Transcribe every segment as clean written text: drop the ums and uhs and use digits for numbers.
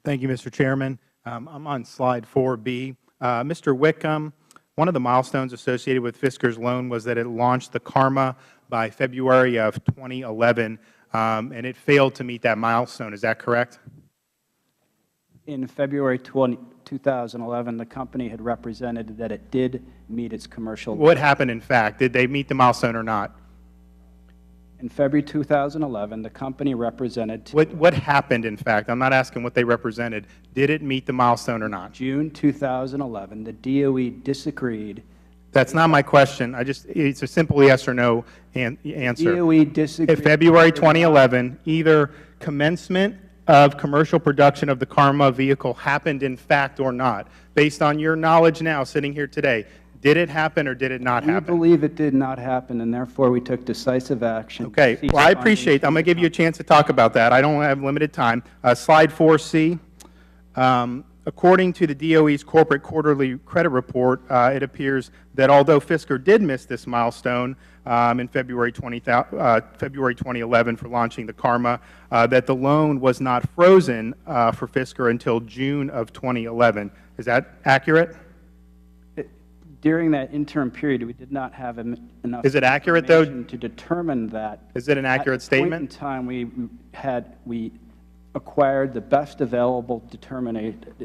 Thank you, Mr. Chairman. I'm on slide 4B. Mr. Wickham, one of the milestones associated with Fisker's loan was that it launched the Karma by February of 2011, and it failed to meet that milestone. Is that correct? In February 2011, the company had represented that it did meet its commercial. What happened, in fact? Did they meet the milestone or not? In February 2011, the company represented. What happened, in fact? I'm not asking what they represented. Did it meet the milestone or not? June 2011, the DOE disagreed. That's not my question. It's a simple yes or no answer. DOE disagreed. In February 2011, either commencement of commercial production of the Karma vehicle happened, in fact, or not. Based on your knowledge now, sitting here today, did it happen or did it not happen? We believe it did not happen, and therefore we took decisive action. Okay. Well, I appreciate I'm going to give you a chance to talk about that. I don't have limited time. Slide 4C. According to the DOE's corporate quarterly credit report, it appears that although Fisker did miss this milestone in February 2011 for launching the Karma, that the loan was not frozen for Fisker until June of 2011. Is that accurate? During that interim period, we did not have enough. Is it accurate, though? To determine that. Is it an accurate statement? At that point in time, we acquired the best available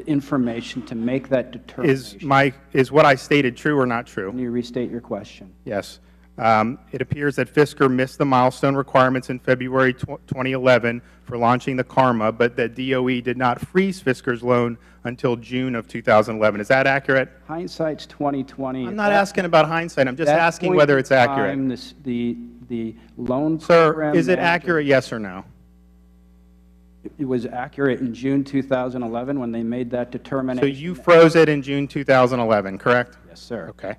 information to make that determination. Is what I stated true or not true? Can you restate your question? Yes. It appears that Fisker missed the milestone requirements in February 2011 for launching the Karma, but that DOE did not freeze Fisker's loan until June of 2011. Is that accurate? Hindsight's 2020. I'm not asking about hindsight. I'm just asking whether it's accurate. The loan Sir, program. is it accurate, yes or no? It was accurate in June 2011 when they made that determination. So you froze it in June 2011, correct? Yes, sir. Okay.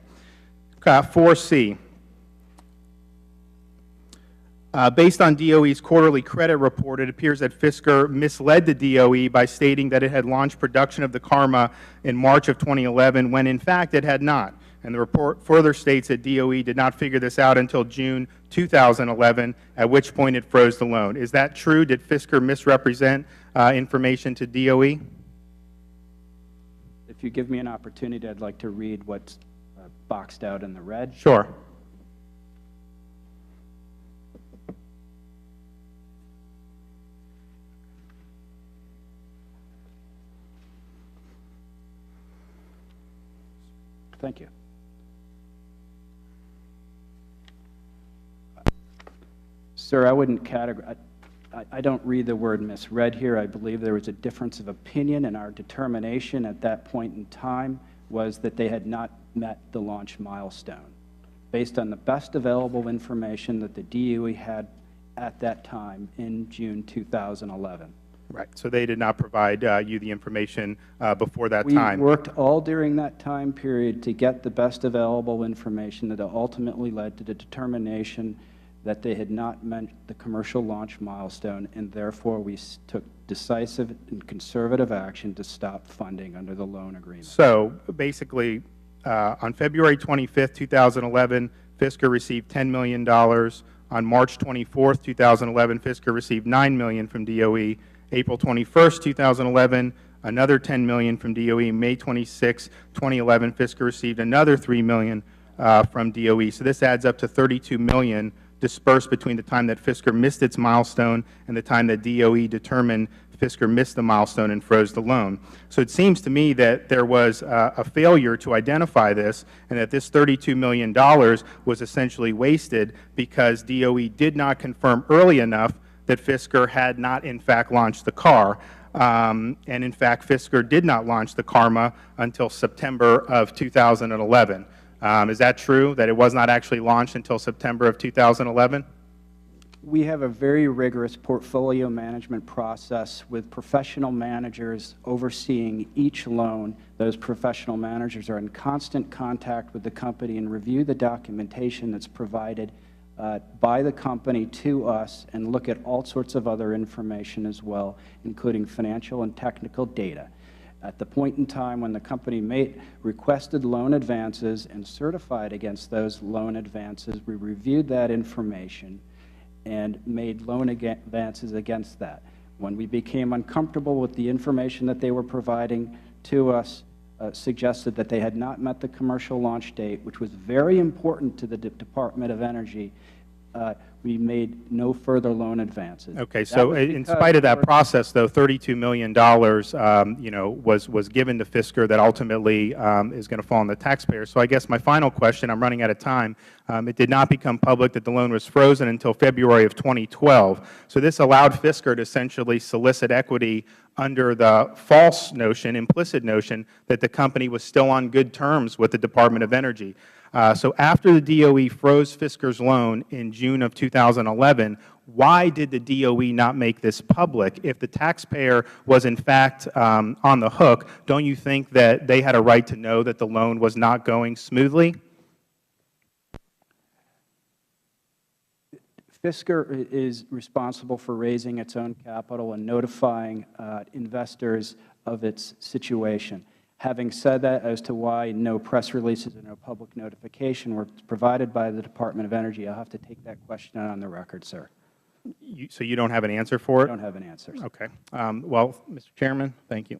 4C. Based on DOE's quarterly credit report, it appears that Fisker misled the DOE by stating that it had launched production of the Karma in March of 2011 when, in fact, it had not. And the report further states that DOE did not figure this out until June 2011, at which point it froze the loan. Is that true? Did Fisker misrepresent information to DOE? If you give me an opportunity, I'd like to read what's boxed out in the red. Sure. Thank you. Sir, I wouldn't categorize. I don't read the word misread here. I believe there was a difference of opinion, and our determination at that point in time was that they had not met the launch milestone based on the best available information that the DOE had at that time in June 2011. Right. So they did not provide you the information before that time. We worked all during that time period to get the best available information that ultimately led to the determination that they had not met the commercial launch milestone, and therefore we took decisive and conservative action to stop funding under the loan agreement. So basically, on February 25th, 2011, Fisker received $10 million. On March 24th, 2011, Fisker received $9 million from DOE. April 21st, 2011, another $10 million from DOE. May 26, 2011, Fisker received another $3 million from DOE. So this adds up to $32 million dispersed between the time that Fisker missed its milestone and the time that DOE determined Fisker missed the milestone and froze the loan. So it seems to me that there was a failure to identify this, and that this $32 million was essentially wasted because DOE did not confirm early enough that Fisker had not, in fact, launched the car. And, in fact, Fisker did not launch the Karma until September of 2011. Is that true, that it was not actually launched until September of 2011? We have a very rigorous portfolio management process with professional managers overseeing each loan. Those professional managers are in constant contact with the company and review the documentation that's provided by the company to us and look at all sorts of other information as well, including financial and technical data. At the point in time when the company requested loan advances and certified against those loan advances, we reviewed that information and made loan advances against that. When we became uncomfortable with the information that they were providing to us, suggested that they had not met the commercial launch date, which was very important to the Department of Energy, we made no further loan advances. Okay, so in spite of that process, though, $32 million, you know, was given to Fisker that ultimately is going to fall on the taxpayer. So I guess my final question, I'm running out of time, it did not become public that the loan was frozen until February of 2012. So this allowed Fisker to essentially solicit equity under the false notion, implicit notion, that the company was still on good terms with the Department of Energy. So after the DOE froze Fisker's loan in June of 2011, why did the DOE not make this public? If the taxpayer was in fact on the hook, don't you think that they had a right to know that the loan was not going smoothly? Fisker is responsible for raising its own capital and notifying investors of its situation. Having said that, as to why no press releases and no public notification were provided by the Department of Energy, I'll have to take that question on the record, sir. So you don't have an answer for it? I don't have an answer, sir. Okay. Well, Mr. Chairman, thank you.